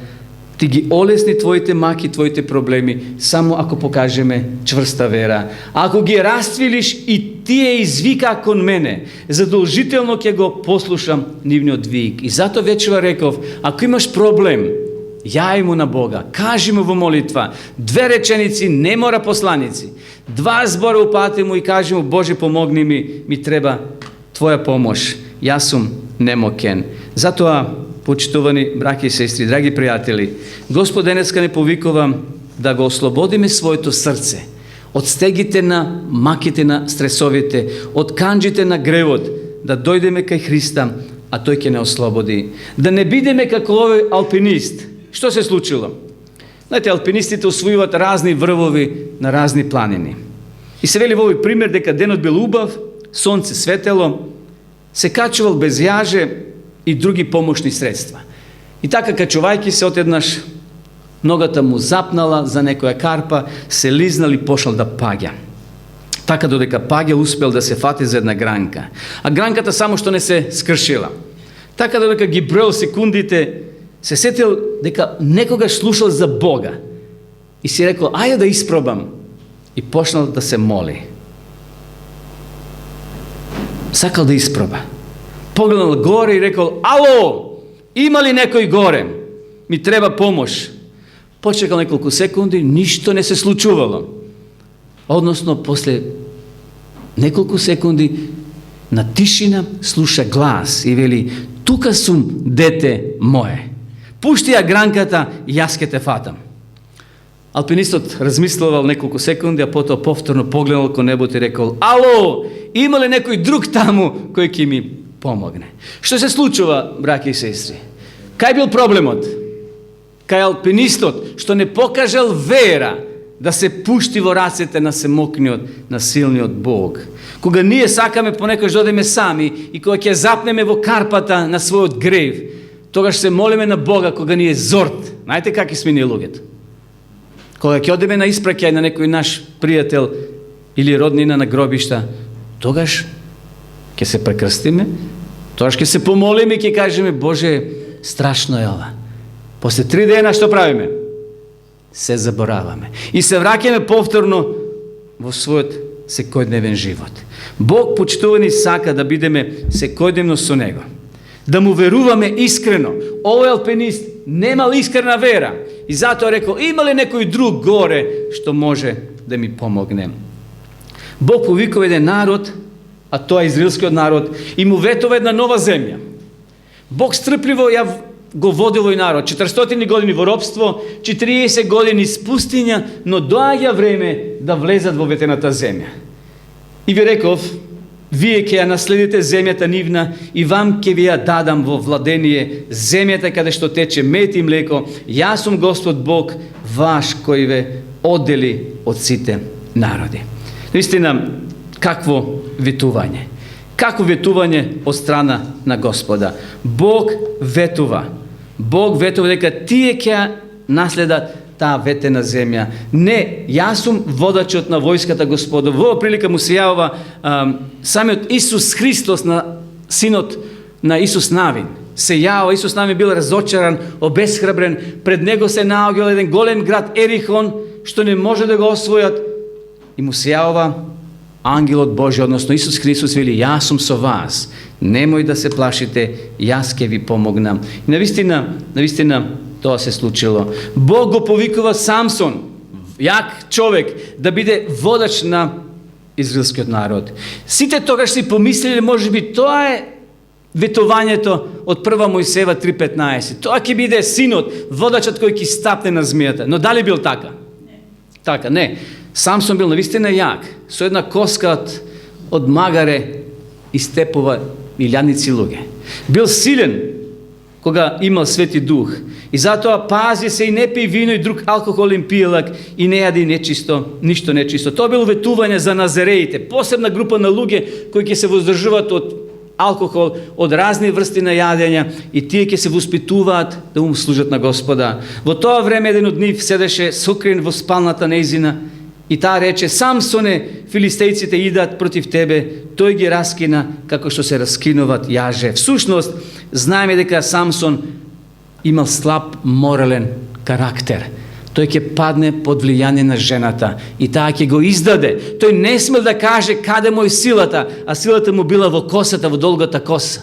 ти ги олесни твоите маки, твоите проблеми, само ако покажеме чврста вера. Ако ги раствилиш и тие извика кон мене, задолжително ќе го послушам нивниот вик. И зато вечера реков, ако имаш проблем, јај му на Бога, кажи му во молитва, 2 реченици, не мора посланици, 2 збора упати му и кажи му, Боже, помогни ми треба твоја помош, јас сум немокен. Затоа, почитувани браќи и сестри, драги пријатели, Господ денеска не повикува да го ослободиме своето срце од стегите на маките на стресовите, од канџите на гревот, да дојдеме кај Христа, а тој ќе не ослободи. Да не бидеме како овој алпинист. Што се случило? Знаете, алпинистите освојуваат разни врвови на разни планини. И се вели во овој пример дека денот бил убав, сонце светело, се качувал без јаже и други помошни средства. И така, качувајќи се, одеднаш ногата му запнала за некоја карпа, се лизнал и пошнал да паѓа. Така додека паѓа, успел да се фати за една гранка. А гранката само што не се скршила. Така додека ги броил секундите, се сетил дека некогаш слушал за Бога. И си рекол, ајде да испробам. И почнал да се моли. Сакал да испроба. Погледнал горе и рекол, ало, има ли некој горе? Ми треба помош. Почекал неколку секунди, ништо не се случувало. Односно, после неколку секунди, на тишина слуша глас и вели, тука сум, дете мое. Пушти ја гранката, јас ке те фатам. Алпинистот размислувал неколку секунди, а потоа повторно погледнал кон небото и рекол, ало, има ли некој друг таму кој ќе ми помогне? Што се случува, браќи и сестри? Кај бил проблемот? Кај алпинистот, што не покажал вера да се пушти во рацете на семокниот, на силниот Бог. Кога ние сакаме понекогаш да одеме сами и кога ќе запнеме во карпата на својот грев, тогаш се молиме на Бога кога ни е зорт. Знаете какви сме ние луѓето? Кога ќе одеме на испраќај на некој наш пријател или роднина на гробишта, тогаш ќе се прекрстиме, тогаш ќе се помолиме и ќе кажеме, Боже, страшно е ова. После 3 дена што правиме? Се забораваме. И се враќаме повторно во својот секојдневен живот. Бог, почитувани, сака да бидеме секојдневно со Него. Да му веруваме искрено. Овој алпинист немал искрена вера. И затоа рекол, има ли некој друг горе што може да ми помогне? Бог повикува еден народ, а тоа е израелскиот народ, и му ветува една нова земја. Бог стрпливо ја го водил овој народ. 400 години во робство, 40 години из пустиња, но доаѓа време да влезат во ветената земја. И ви реков, вие ќе ја наследите земјата нивна и вам ќе ви ја дадам во владение земјата каде што тече мед и млеко. Јас сум Господ Бог ваш кој ве оддели од сите народи. Наистина, какво ветување? Какво ветување од страна на Господа? Бог ветува. Бог ветува дека тие ќе наследат таа ветена земја. Не, јас сум водачот на војската Господа. Во прилика му се јавува самиот Исус Христос, на синот на Исус Навин. Се јава, Исус Навин бил разочаран, обесхрабрен, пред него се наоѓал еден голем град Ерихон, што не може да го освојат, и му се јавува ангелот Божи, односно Исус Христос вели, јас сум со вас, немој да се плашите, јас ќе ви помогнам. И навистина, тоа се случило. Бог го повикува Самсон, јак човек, да биде водач на израелскиот народ. Сите тогаш си помислили, можеби тоа е ветувањето од 1 Мојсеева 3:15. Тоа ќе биде синот, водачот кој ќе стапне на змијата. Но дали бил така? Не. Така, не. Самсон бил навистина јак, со една коска од магаре истепува илјадници луѓе. Бил силен кога имал Свети Дух. И затоа пази се и не пи вино и друг алкохолен пијалак и не јади нечисто, ништо нечисто. Тоа било ветување за назареите, посебна група на луѓе кои ќе се воздржуваат од алкохол, од разни врсти на јадења и тие ќе се воспитуваат да му служат на Господа. Во тоа време еден од нив седеше сокрен во спалната нејзина и таа рече: Самсоне, филистејците идат против тебе. Тој ги раскина како што се раскинуваат јаже. Всушност, знаеме дека Самсон имал слаб морален карактер. Тој ќе падне под влијание на жената и таа ќе го издаде. Тој не смел да каже каде му е силата, а силата му била во косата, во долгата коса.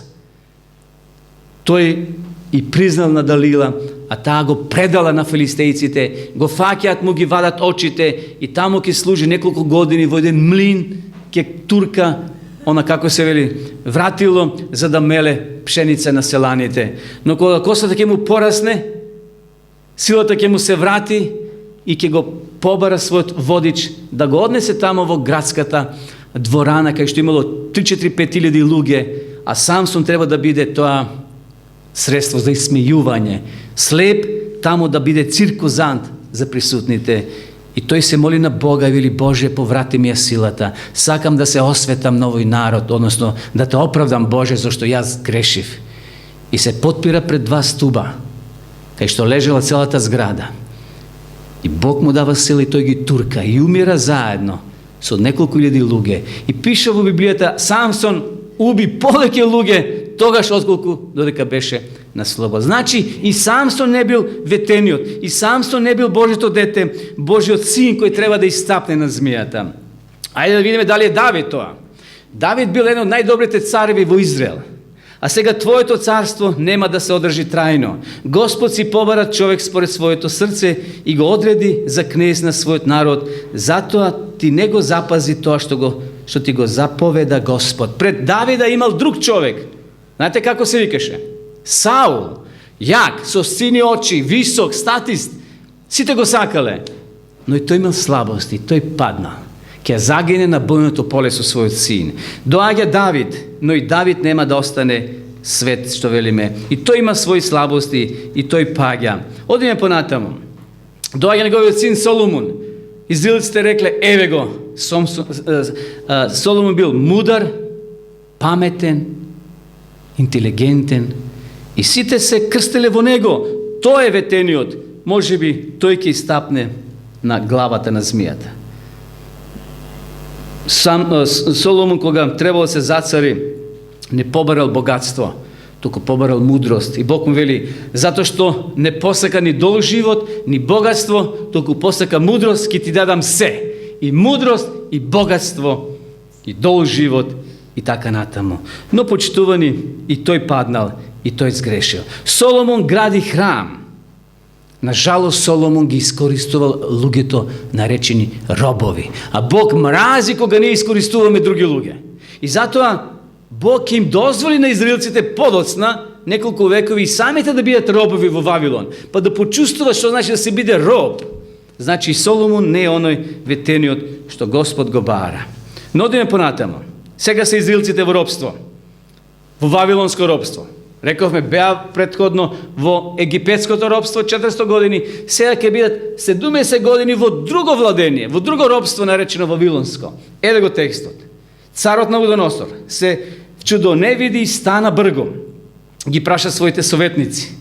Тој и признал на Далила, а таа го предала на филистејците, го фаќаат му, ги вадат очите и таму ќе служи неколку години во еден млин, ќе турка, она како се вели, вратило за да меле пшеница на селаните. Но кога косата ќе му порасне, силата ќе му се врати и ќе го побара својот водич да го однесе тамо во градската дворана, кај што имало 3-4-5 илјади луѓе, а Самсон треба да биде тоа средство за исмејување. Слеп тамо да биде циркузант за присутните. И тој се моли на Бога и вели: Боже, поврати ми ја силата. Сакам да се осветам на овој народ, односно да те оправдам, Боже, зашто јас грешив. И се потпира пред 2 стуба, кај што лежела целата зграда. И Бог му дава сила и тој ги турка и умира заедно со неколку илјади луѓе. И пише во Библијата: Самсон уби повеќе луѓе тогаш отколку додека беше на слобода. Значи и Самсон не бил ветениот, и Самсон не бил Божјото дете, Божјиот син кој треба да истапне на змијата. Ајде да видиме дали е Давид тоа. Давид бил еден од најдобрите цареви во Израел. А сега твоето царство нема да се одржи трајно. Господ си побара човек според своето срце и го одреди за кнез на својот народ. Затоа ти не го запази тоа што ти го заповеда Господ. Пред Давида имал друг човек. Знаете како се викаше? Саул. Јак, со сини очи, висок, статист. Сите го сакале. Но и тој имал слабости, тој падна. Ќе загине на бојното поле со својот син. Доаѓа Давид, но и Давид нема да остане свет, што велиме. И тој има своји слабости и тој паѓа. Одиме понатаму. Доаѓа неговиот син Соломон. Израелците рекле: еве го. Соломон бил мудар, паметен, интелигентен и сите се крстеле во него. Тој е ветениот. Можеби тој ќе стапне на главата на змијата. Соломон, кога требало да се зацари, не побарал богатство, туку побарал мудрост. И Бог му вели: затоа што не посака ни долг живот, ни богатство, туку посака мудрост, ќе ти дадам се. И мудрост, и богатство, и долг живот, и така натаму. Но почитувани, и тој паднал, и тој сгрешил. Соломон гради храм. Нажалост, Соломон ги искористувал луѓето наречени робови. А Бог мрази кога не искористуваме други луѓе. И затоа Бог им дозволи на израелците подоцна неколку векови и самите да бидат робови во Вавилон. Па да почувствува што значи да се биде роб. Значи Соломон не е оној ветениот што Господ го бара. Но одиме понатаму. Сега се израелците во робство. Во Вавилонско робство. Рековме, беа предходно во египетското робство 400 години, сега ќе бидат 70 години во друго владение, во друго робство наречено Вавилонско. Еде го текстот. Царот Навуходоносор се вчудоневиди и стана бргом. Ги праша своите советници: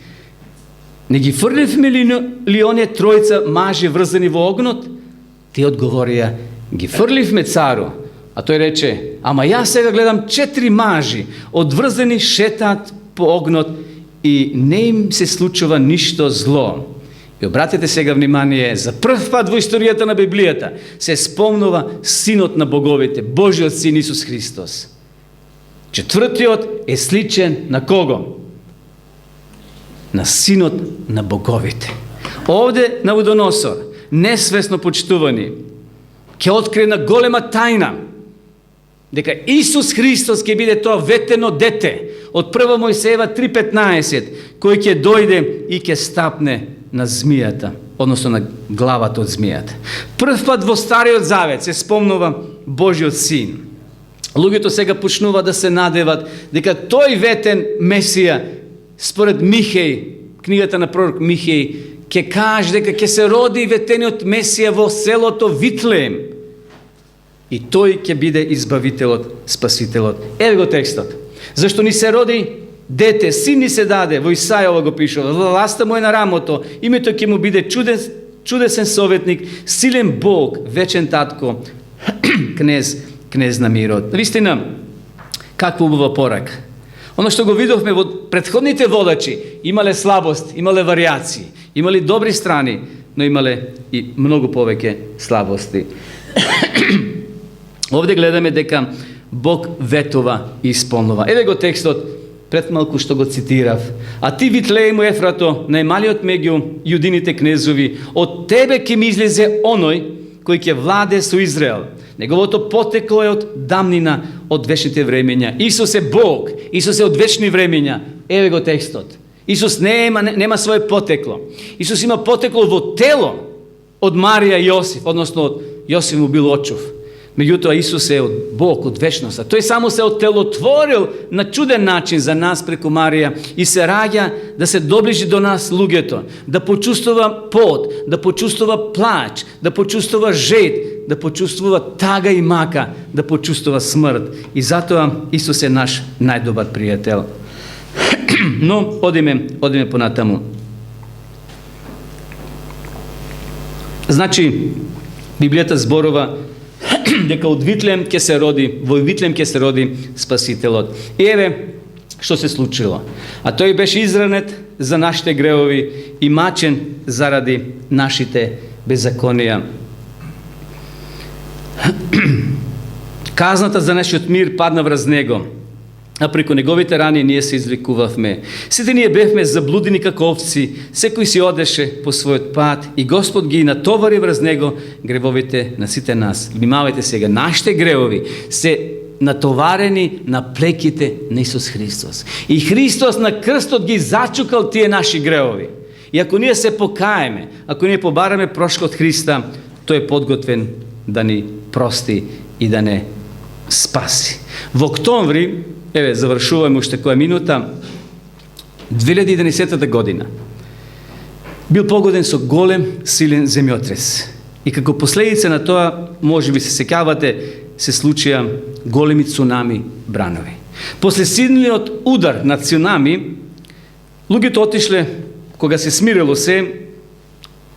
не ги фрливме ли оние тројца мажи врзани во огнот? Тие одговорија: ги фрливме, цару. А тој рече: ама јас сега гледам 4 мажи одврзани шетаат по огнот и не им се случува ништо зло. И обратете сега внимание, за прв пат во историјата на Библијата се спомнува синот на боговите, Божиот син Исус Христос. Четвртиот е сличен на кого? На синот на боговите. Овде Навуходоносор, несвесно почитувани, ќе открие на голема тајна. дека Исус Христос ќе биде тоа ветено дете од 1 Мојсеева 3:15, кој ќе дојде и ќе стапне на змијата, односно на главата од змијата. Прв пат во Стариот Завет се спомнува Божиот Син. Луѓето сега почнува да се надеват дека тој ветен Месија, според Михеј, книгата на пророк Михеј, ќе каже дека ќе се роди ветениот Месија во селото Витлеем. И тој ќе биде избавителот, спасителот. Еве го текстот. Зашто ни се роди дете, син ни се даде, во Исајова го пишува, власта му е на рамото, името ќе му биде чудесен советник, силен Бог, вечен татко, кнез на мирот. Вистина, каква убава порака. Оно што го видовме во претходните водачи, имале слабост, имале вариации, имале добри страни, но имале и многу повеќе слабости. Овде гледаме дека Бог ветува и исполнува. Еве го текстот, пред малку што го цитирав. А ти, Витлеему Ефрато, најмалиот меѓу јудините кнезови, од тебе ќе ми излезе оној кој ќе владе со Израел. Неговото потекло е од дамнина, од вечните времења. Исус е Бог, Исус е од вечни времења. Еве го текстот. Исус нема свое потекло. Исус има потекло во тело од Марија и Јосиф, односно од Јосиф му бил очов. Меѓутоа Исус е од Бог, од вечноста. Тој само се оттелотворил на чуден начин за нас преку Марија и се раѓа да се доближи до нас луѓето, да почувствува пот, да почувствува плач, да почувствува жед, да почувствува тага и мака, да почувствува смрт. И затоа Исус е наш најдобар пријател. Но одиме понатаму. Значи, Библијата зборува дека од Витлеем ќе се роди, во Витлеем ќе се роди Спасителот. И еве што се случило. А тој беше изранет за нашите гревови и мачен заради нашите беззаконија. Казната за нашиот мир падна врз него, а преку неговите рани ние се извлекувавме. Сите ние бевме заблудени како овци, секој си одеше по својот пат и Господ ги натовари врз него гревовите на сите нас. Внимавајте сега, нашите гревови се натоварени на плеките на Исус Христос. И Христос на крстот ги зачукал тие наши гревови. И ако ние се покаеме, ако ние побараме прошкот Христа, тој е подготвен да ни прости и да не спаси. Во октомври, еве, завршуваме уште која минута, 2011 година бил погоден со голем, силен земјотрес. И како последица на тоа, може би се сеќавате, се случија големи цунами бранови. После силниот удар на цунами, луѓето отишле, кога се смирило се,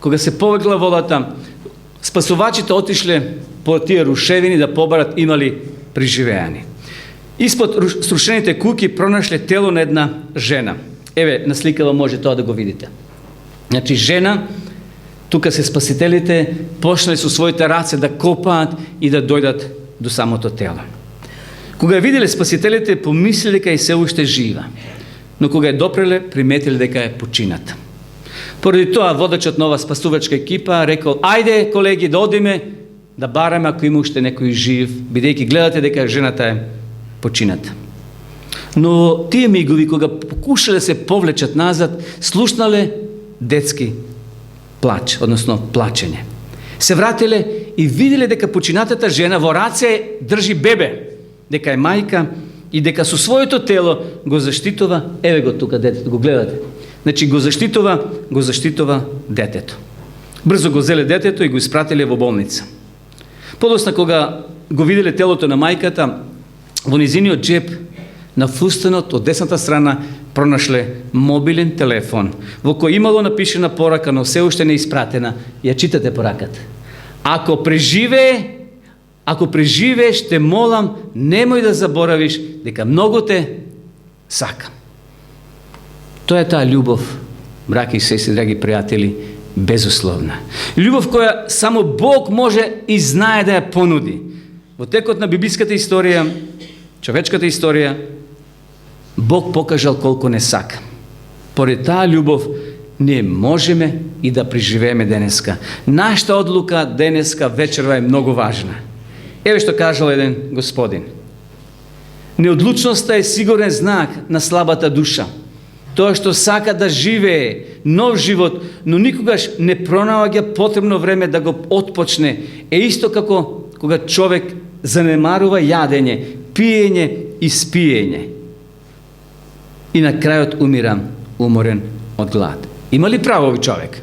кога се повегла водата, спасувачите отишле по тие рушевини да побарат имали преживеани. Испод срушените куќи пронашле тело на една жена. Еве, на сликава може тоа да го видите. Значи, жена, тука се спасителите, почнале со своите раце да копаат и да дојдат до самото тело. Кога ја виделе спасителите, помислиле дека е се уште жива. Но кога ја допреле, приметиле дека е почината. Поради тоа, водачот на ова спасувачка екипа рекол: ајде, колеги, да одиме, да бараме ако има уште некој жив, бидејќи гледате дека жената е почината. Но тие мигови, кога покушале се повлечат назад, слушнале детски плач, односно плачење. Се вратиле и виделе дека починатата жена во раце држи бебе, дека е мајка и дека со своето тело го заштитува, еве го тука детето, го гледате. Значи го заштитува детето. Брзо го зеле детето и го испратиле во болница. Подосна кога го виделе телото на мајката, во низиниот джеб на фустанот од десната страна пронашле мобилен телефон, во кој имало напишена порака, но се уште не испратена. Ја читате пораката. Ако преживееш, те молам, немој да заборавиш дека многу те сакам. Тоа е таа љубов, браќи и сестри, драги пријатели, безусловна. Љубов која само Бог може и знае да ја понуди. Во текот на библиската историја, човечката историја, Бог покажал колку не сака. Поред таа љубов, ние можеме и да преживееме денеска. Нашата одлука денеска вечерва е многу важна. Еве што кажал еден господин. Неодлучноста е сигурен знак на слабата душа. Тоа што сака да живее нов живот, но никогаш не пронаоѓа потребно време да го отпочне, е исто како кога човек занемарува јадење, пиење и спиење. И на крајот умира уморен од глад. Има ли право овој човек?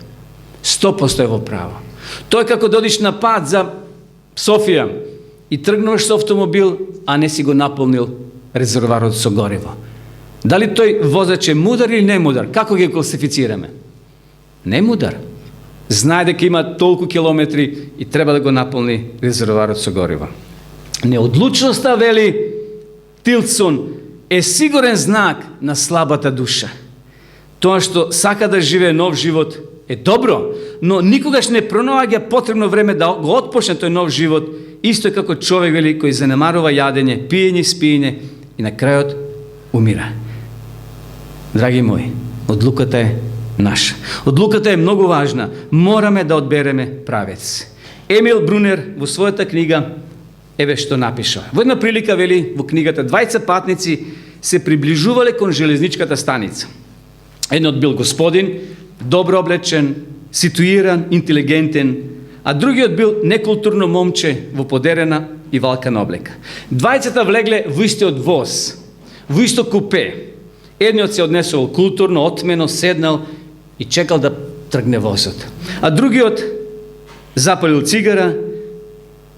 100% е во право. Тоа е како да одиш на пат за Софија и тргнуваш со автомобил, а не си го наполнил резервоарот со гориво. Дали тој возач е мудар или не мудар? Како ги класифицираме? Не мудар. Знае дека има толку километри и треба да го наполни резервоарот со гориво. Неодлучноста, вели Тилсон, е сигурен знак на слабата душа. Тоа што сака да живее нов живот е добро, но никогаш не пронаоѓа потребно време да го отпочне тој нов живот, исто како човек, вели, кој занемарува јадење, пиење, спиење и на крајот умира. Драги мои, одлуката е наша. Одлуката е многу важна. Мораме да одбереме правец. Емил Брунер во својата книга еве што напишува. Во една прилика, вели, во книгата, двајца патници се приближувале кон железничката станица. Едниот бил господин, добро облечен, ситуиран, интелигентен, а другиот бил некултурно момче во подерена и валкана облека. Двајцата влегле во истиот воз, во исто купе. Едниот се однесувал културно, отмено, седнал и чекал да тргне возот. А другиот запалил цигара,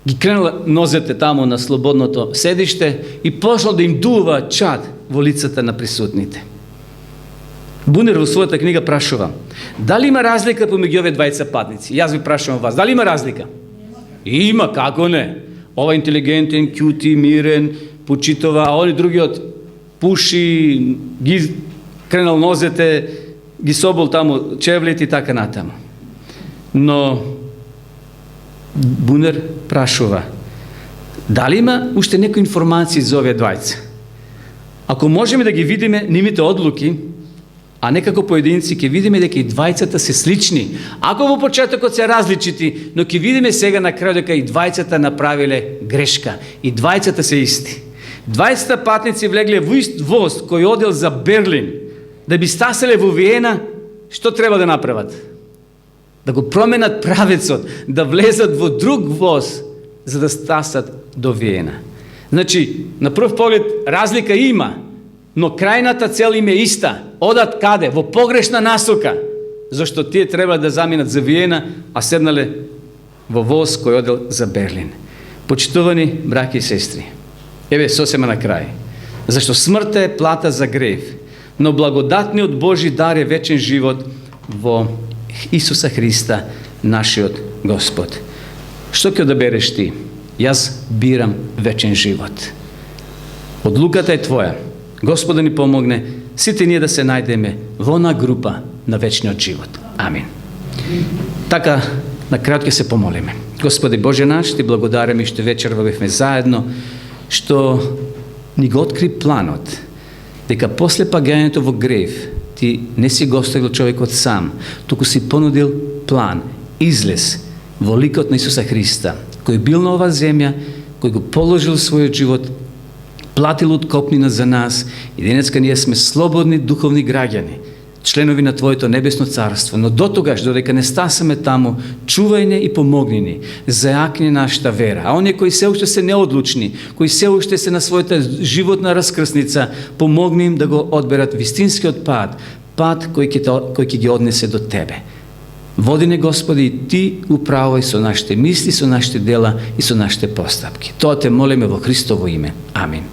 ги кренал нозете таму на слободното седиште и почнал да им дува чад во лицата на присутните. Бунер во својата книга прашува: дали има разлика помеѓу овие двајца патници? Јас ви прашувам вас, дали има разлика? Има, како не? Ова интелигентен, кјути, мирен, почитува, а они другиот пуши, ги кренал нозете, ги собол таму чевлите и така натаму. Но Бунер прашува: дали има уште некои информации за овие двајца? Ако можеме да ги видиме нивните одлуки, а не како поединци, ќе видиме дека и двајцата се слични. Ако во почетокот се различити, но ќе видиме сега на крај дека и двајцата направиле грешка. И двајцата се исти. Двајцата патници влегле во ист воз кој одел за Берлин. Да би стаселе во Виена, што треба да направат? Да го променат правецот, да влезат во друг воз, за да стасат до Виена. Значи, на прв поглед разлика има, но крајната цел им е иста. Одат каде? Во погрешна насока. Зашто тие треба да заминат за Виена, а седнале во воз кој одел за Берлин. Почитувани браќи и сестри, еве сосема на крај. Зашто смртта е плата за грев, но благодатниот Божи дар е вечен живот во Исуса Христа, нашиот Господ. Што ќе одабереш ти? Јас бирам вечен живот. Одлуката е твоја. Господа ни помогне сите ние да се најдеме во она група на вечниот живот. Амин. Така, на крај ќе се помолиме. Господи Боже наш, ти благодараме што вечерва бевме заедно, што ни го откри планот, дека после паѓањето во грев, ти не си го оставил човекот сам, туку си понудил план, излез во ликот на Исуса Христа, кој бил на оваа земја, кој го положил својот живот, платил откупнина за нас и денеска ние сме слободни духовни граѓани, членови на Твоето небесно царство, но до тогаш, додека не стасаме таму, чувај не и помогни ни, зајакни нашата вера. А оние кои се уште се неодлучни, кои се уште се на својата животна раскрсница, помогни им да го одберат вистинскиот пат кој ќе ги однесе до Тебе. Води не, Господи, и Ти управај со нашите мисли, со нашите дела и со нашите постапки. Тоа те молиме во Христово име. Амин.